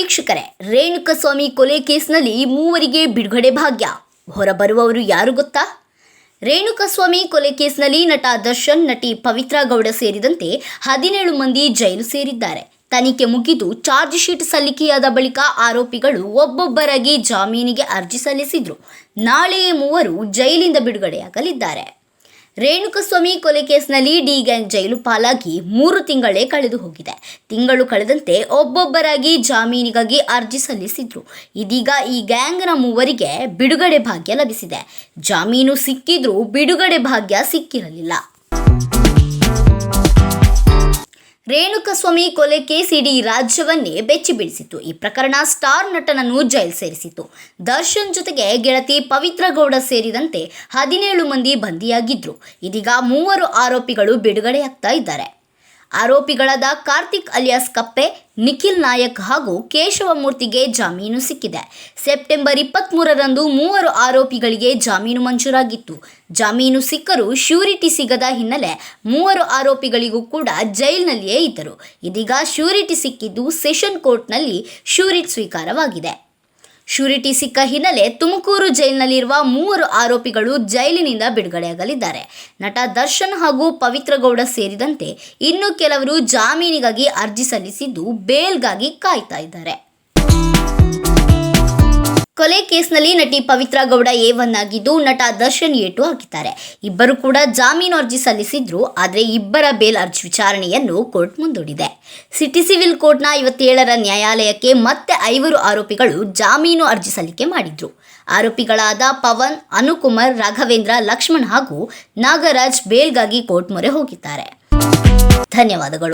ವೀಕ್ಷಕರೇ, ರೇಣುಕಸ್ವಾಮಿ ಕೊಲೆ ಕೇಸ್ನಲ್ಲಿ ಮೂವರಿಗೆ ಬಿಡುಗಡೆ ಭಾಗ್ಯ. ಹೊರಬರುವವರು ಯಾರು ಗೊತ್ತಾ? ರೇಣುಕಸ್ವಾಮಿ ಕೊಲೆ ಕೇಸ್ನಲ್ಲಿ ನಟ ದರ್ಶನ್, ನಟಿ ಪವಿತ್ರಾ ಗೌಡ ಸೇರಿದಂತೆ 17 ಮಂದಿ ಜೈಲು ಸೇರಿದ್ದಾರೆ. ತನಿಖೆ ಮುಗಿದು ಚಾರ್ಜ್ ಶೀಟ್ ಸಲ್ಲಿಕೆಯಾದ ಬಳಿಕ ಆರೋಪಿಗಳು ಒಬ್ಬೊಬ್ಬರಾಗಿ ಜಾಮೀನಿಗೆ ಅರ್ಜಿ ಸಲ್ಲಿಸಿದ್ರು. ನಾಳೆಯೇ ಮೂವರು ಜೈಲಿಂದ ಬಿಡುಗಡೆಯಾಗಲಿದ್ದಾರೆ. ರೇಣುಕಸ್ವಾಮಿ ಕೊಲೆ ಕೇಸ್ನಲ್ಲಿ ಡಿ ಗ್ಯಾಂಗ್ ಜೈಲು ಪಾಲಾಗಿ 3 ತಿಂಗಳೇ ಕಳೆದು ಹೋಗಿದೆ. ತಿಂಗಳು ಕಳೆದಂತೆ ಒಬ್ಬೊಬ್ಬರಾಗಿ ಜಾಮೀನಿಗಾಗಿ ಅರ್ಜಿ ಸಲ್ಲಿಸಿದ್ರು. ಇದೀಗ ಈ ಗ್ಯಾಂಗ್ನ ಮೂವರಿಗೆ ಬಿಡುಗಡೆ ಭಾಗ್ಯ ಲಭಿಸಿದೆ. ಜಾಮೀನು ಸಿಕ್ಕಿದ್ರೂ ಬಿಡುಗಡೆ ಭಾಗ್ಯ ಸಿಕ್ಕಿರಲಿಲ್ಲ. ರೇಣುಕಸ್ವಾಮಿ ಕೊಲೆ ಕೇಸ್ ಇಡೀ ರಾಜ್ಯವನ್ನೇ ಬೆಚ್ಚಿ ಬೀಳಿಸಿತ್ತು. ಈ ಪ್ರಕರಣ ಸ್ಟಾರ್ ನಟನನ್ನು ಜೈಲು ಸೇರಿಸಿತ್ತು. ದರ್ಶನ್ ಜೊತೆಗೆ ಗೆಳತಿ ಪವಿತ್ರಾ ಗೌಡ ಸೇರಿದಂತೆ 17 ಮಂದಿ ಬಂಧಿಯಾಗಿದ್ರು. ಇದೀಗ 3 ಆರೋಪಿಗಳು ಬಿಡುಗಡೆಯಾಗ್ತಾ ಇದ್ದಾರೆ. ಆರೋಪಿಗಳಾದ ಕಾರ್ತಿಕ್ ಅಲಿಯಾಸ್ ಕಪ್ಪೆ, ನಿಖಿಲ್ ನಾಯಕ್ ಹಾಗೂ ಕೇಶವಮೂರ್ತಿಗೆ ಜಾಮೀನು ಸಿಕ್ಕಿದೆ. ಸೆಪ್ಟೆಂಬರ್ 23ರಂದು 3 ಆರೋಪಿಗಳಿಗೆ ಜಾಮೀನು ಮಂಜೂರಾಗಿತ್ತು. ಜಾಮೀನು ಸಿಕ್ಕರೂ ಶ್ಯೂರಿಟಿ ಸಿಗದ ಹಿನ್ನೆಲೆ 3 ಆರೋಪಿಗಳಿಗೂ ಕೂಡ ಜೈಲಿನಲ್ಲಿಯೇ ಇದ್ದರು. ಇದೀಗ ಶ್ಯೂರಿಟಿ ಸಿಕ್ಕಿದ್ದು ಸೆಷನ್ ಕೋರ್ಟ್ನಲ್ಲಿ ಶ್ಯೂರಿಟಿ ಸ್ವೀಕಾರವಾಗಿದೆ. ಶ್ಯೂರಿಟಿ ಸಿಕ್ಕ ಹಿನ್ನೆಲೆ ತುಮಕೂರು ಜೈಲಿನಲ್ಲಿರುವ 3 ಆರೋಪಿಗಳು ಜೈಲಿನಿಂದ ಬಿಡುಗಡೆಯಾಗಲಿದ್ದಾರೆ. ನಟ ದರ್ಶನ್ ಹಾಗೂ ಪವಿತ್ರಾ ಗೌಡ ಸೇರಿದಂತೆ ಇನ್ನು ಕೆಲವರು ಜಾಮೀನಿಗಾಗಿ ಅರ್ಜಿ ಸಲ್ಲಿಸಿದ್ದು ಬೇಲ್ಗಾಗಿ ಕಾಯ್ತಾ ಇದ್ದಾರೆ. ಕೊಲೆ ಕೇಸ್ನಲ್ಲಿ ನಟಿ ಪವಿತ್ರಾ ಗೌಡ A1 ಆಗಿದ್ದು, ನಟ ದರ್ಶನ್ A2 ಆಗಿದ್ದಾರೆ. ಇಬ್ಬರು ಕೂಡ ಜಾಮೀನು ಅರ್ಜಿ ಸಲ್ಲಿಸಿದ್ರು. ಆದರೆ ಇಬ್ಬರ ಬೇಲ್ ಅರ್ಜಿ ವಿಚಾರಣೆಯನ್ನು ಕೋರ್ಟ್ ಮುಂದೂಡಿದೆ. ಸಿಟಿ ಸಿವಿಲ್ ಕೋರ್ಟ್ನ 57ರ ನ್ಯಾಯಾಲಯಕ್ಕೆ ಮತ್ತೆ 5 ಆರೋಪಿಗಳು ಜಾಮೀನು ಅರ್ಜಿ ಸಲ್ಲಿಕೆ ಮಾಡಿದ್ರು. ಆರೋಪಿಗಳಾದ ಪವನ್, ಅನುಕುಮಾರ್, ರಾಘವೇಂದ್ರ, ಲಕ್ಷ್ಮಣ್ ಹಾಗೂ ನಾಗರಾಜ್ ಬೇಲ್ಗಾಗಿ ಕೋರ್ಟ್ ಮೊರೆ ಹೋಗಿದ್ದಾರೆ. ಧನ್ಯವಾದಗಳು.